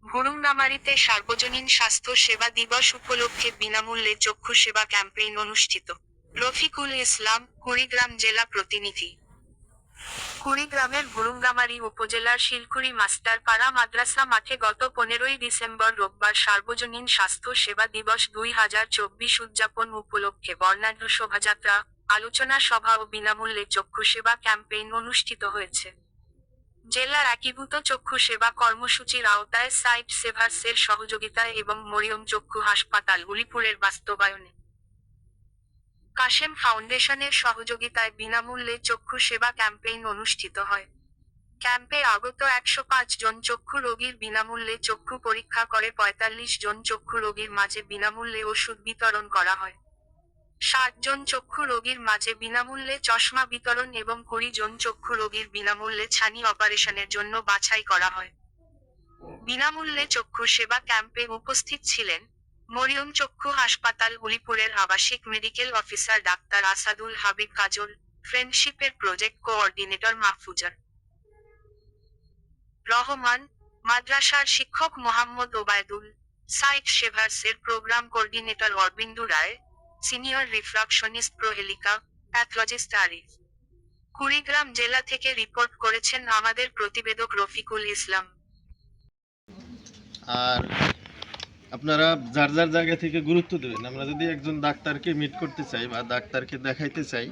ভুরুঙ্গামারীতে সার্বজনীন স্বাস্থ্য সেবা দিবস উপলক্ষে বিনামূল্যে চক্ষু সেবা ক্যাম্পেইন অনুষ্ঠিত। রফিকুল ইসলাম, কুড়িগ্রাম জেলা প্রতিনিধি। কুড়িগ্রামের ভুরুঙ্গামারী উপজেলার শিলকুড়ি মাস্টারপাড়া মাদ্রাসা মাঠে গত 15ই ডিসেম্বর রোববার সার্বজনীন স্বাস্থ্য সেবা দিবস 2024 উদযাপন উপলক্ষে বর্ণাঢ্য শোভাযাত্রা, আলোচনা সভা ও বিনামূল্যে চক্ষু সেবা ক্যাম্পেইন অনুষ্ঠিত হয়েছে। জেলার একীভূত চক্ষু সেবা কর্মসূচির আওতায় সাইট সেভার্সের সহযোগিতায় এবং মরিয়ম চক্ষু হাসপাতাল উলিপুরের বাস্তবায়নে কাশেম ফাউন্ডেশনের সহযোগিতায় বিনামূল্যে চক্ষু সেবা ক্যাম্পেইন অনুষ্ঠিত হয়। ক্যাম্পে আগত 105 জন চক্ষু রোগীর বিনামূল্যে চক্ষু পরীক্ষা করে 45 জন চক্ষু রোগীর মাঝে বিনামূল্যে ওষুধ বিতরণ করা হয়। 60 জন চক্ষু রোগীর মাঝে বিনামূল্যে চশমা বিতরণ এবং 20 জন চক্ষু রোগীর বিনামূল্যে ছানি অপারেশনের জন্য বাছাই করা হয়। বিনামূল্যে চক্ষু সেবা ক্যাম্পে উপস্থিত ছিলেন মরিয়ম চক্ষু হাসপাতাল উলিপুরের আবাসিক মেডিকেল অফিসার ডাক্তার আসাদুল হাবিব কাজল, ফ্রেন্ডশিপের প্রজেক্ট কোঅর্ডিনেটর মাহফুজার রহমান, মাদ্রাসার শিক্ষক মোহাম্মদ ওবায়দুল, সাইট সেভার্সের programme coordinator Arobindu Roy, senior refractionist Prohelika, pathologist Arif. Kurigram জেলা থেকে রিপোর্ট করেছেন আমাদের প্রতিবেদক রফিকুল ইসলাম। আর আপনারা যার যার জায়গা থেকে গুরুত্ব দেবেন। আমরা যদি একজন ডাক্তারকে মিট করতে চাই বা ডাক্তারকে দেখাইতে চাই,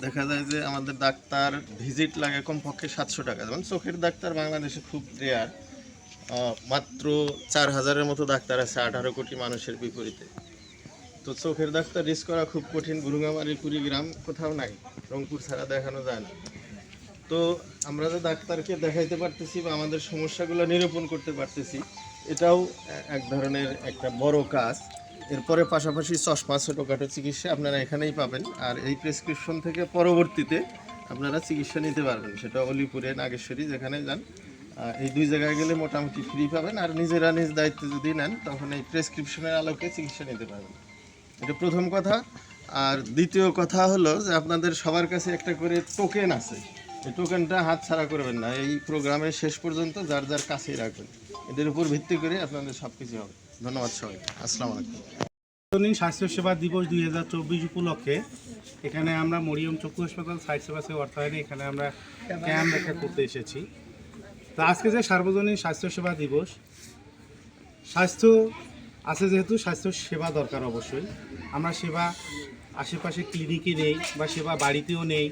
দেখা যায় যে আমাদের ডাক্তার ভিজিট লাগে কমপক্ষে 700 টাকা। যেমন চোখের ডাক্তার বাংলাদেশে খুব রেয়ার, মাত্র 4000-এর মতো ডাক্তার আছে 18 কোটি মানুষের বিপরীতে। তো চোখের ডাক্তার রিস্ক করা খুব কঠিন। ভুরুঙ্গামারী, কুড়িগ্রাম কোথাও নাই, রংপুর ছাড়া দেখানো যায় না। তো আমরা যে ডাক্তারকে দেখাইতে পারতেছি বা আমাদের সমস্যাগুলো নিরূপণ করতে পারতেছি, এটাও এক ধরনের একটা বড় কাজ। এরপরে পাশাপাশি চশমা, ছোটোখাটো চিকিৎসা আপনারা এখানেই পাবেন। আর এই প্রেসক্রিপশন থেকে পরবর্তীতে আপনারা চিকিৎসা নিতে পারবেন, সেটা অলিপুরে, নাগেশ্বরী, যেখানে যান। এই দুই জায়গায় গেলে মোটামুটি ফ্রি পাবেন। আর নিজেরা নিজ দায়িত্বে যদি নেন তখন এই প্রেসক্রিপশনের আলোকে চিকিৎসা নিতে পারবেন। এটা প্রথম কথা। আর দ্বিতীয় কথা হলো যে আপনাদের সবার কাছে একটা করে টোকেন আছে। এই টোকেনটা হাত ছাড়া করবেন না। এই প্রোগ্রামের শেষ পর্যন্ত যার যার কাছেই রাখবেন। এদের উপর ভিত্তি করে আপনাদের সব কিছু হবে। ধন্যবাদ সবাইকে। আসসালামু আলাইকুম। সার্বজনীন স্বাস্থ্য সেবা দিবস 2024 উপলক্ষে এখানে আমরা মরিয়ম চক্ষু হাসপাতাল সাইট সেভার্সের অর্থায়নে এখানে আমরা ক্যাম্প দেখা করতে এসেছি। তো আজকে যে সার্বজনীন স্বাস্থ্য সেবা দিবস, স্বাস্থ্য আছে যেহেতু স্বাস্থ্য সেবা দরকার অবশ্যই। আমরা সেবা আশেপাশে ক্লিনিকে নেই বা সেবা বাড়িতেও নেই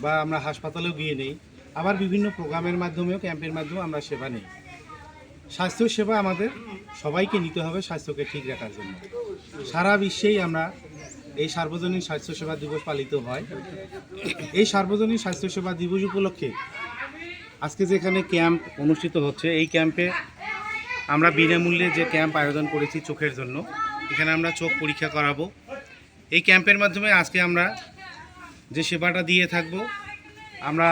বা আমরা হাসপাতালেও গিয়ে নেই, আবার বিভিন্ন প্রোগ্রামের মাধ্যমেও ক্যাম্পের মাধ্যমেও আমরা সেবা নেই। স্বাস্থ্য সেবা আমাদের সবাইকে নিতে হবে স্বাস্থ্যকে ঠিক রাখার জন্য। সারা বিশ্বেই আমরা এই সার্বজনীন স্বাস্থ্যসেবা দিবস পালিত হয়। এই সার্বজনীন স্বাস্থ্যসেবা দিবস উপলক্ষে আজকে যেখানে ক্যাম্প অনুষ্ঠিত হচ্ছে, এই ক্যাম্পে আমরা বিনামূল্যে যে ক্যাম্প আয়োজন করেছি চোখের জন্য, এখানে আমরা চোখ পরীক্ষা করাবো। এই ক্যাম্পের মাধ্যমে আজকে আমরা যে সেবাটা দিয়ে থাকব, আমরা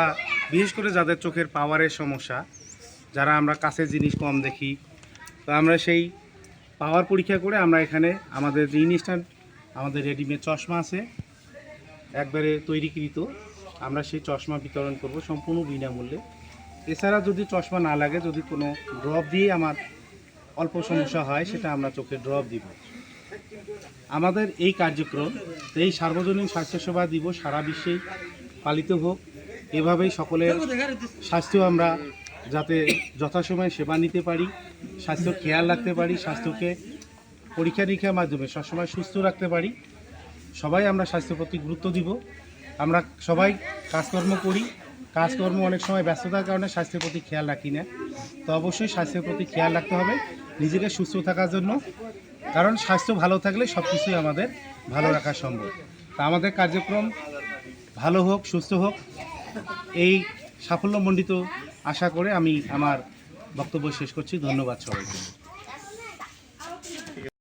বিশেষ করে যাদের চোখের পাওয়ারের সমস্যা, যারা আমরা কাছের জিনিস কম দেখি, তো আমরা সেই পাওয়ার পরীক্ষা করে আমরা এখানে আমাদের যে ইনস্ট্যান্ট আমাদের রেডিমেড চশমা আছে একবারে তৈরিকৃত, আমরা সেই চশমা বিতরণ করব সম্পূর্ণ বিনামূল্যে। এছাড়া যদি চশমা না লাগে, যদি কোনো ড্রপ দিয়ে আমার অল্প সমস্যা হয়, সেটা আমরা চোখে ড্রপ দিব। আমাদের এই কার্যক্রম, এই সার্বজনীন স্বাস্থ্যসেবা দিবস সারা বিশ্বেই পালিত হোক। এভাবেই সকলের স্বাস্থ্য আমরা যাতে যথাসময়ে সেবা নিতে পারি, স্বাস্থ্য খেয়াল রাখতে পারি, স্বাস্থ্যকে পরীক্ষা নিরীক্ষার মাধ্যমে সবসময় সুস্থ রাখতে পারি। সবাই আমরা স্বাস্থ্যের প্রতি গুরুত্ব দিব। আমরা সবাই কাজকর্ম করি, কাজকর্ম অনেক সময় ব্যস্ততার কারণে স্বাস্থ্যের প্রতি খেয়াল রাখি না। তো অবশ্যই স্বাস্থ্যের প্রতি খেয়াল রাখতে হবে নিজেকে সুস্থ থাকার জন্য, কারণ স্বাস্থ্য ভালো থাকলে সব কিছুই আমাদের ভালো রাখা সম্ভব। তা আমাদের কার্যক্রম ভালো হোক, সুস্থ হোক, এই সাফল্যমণ্ডিত আশা করে আমি আমার বক্তব্য শেষ করছি। ধন্যবাদ সবাইকে।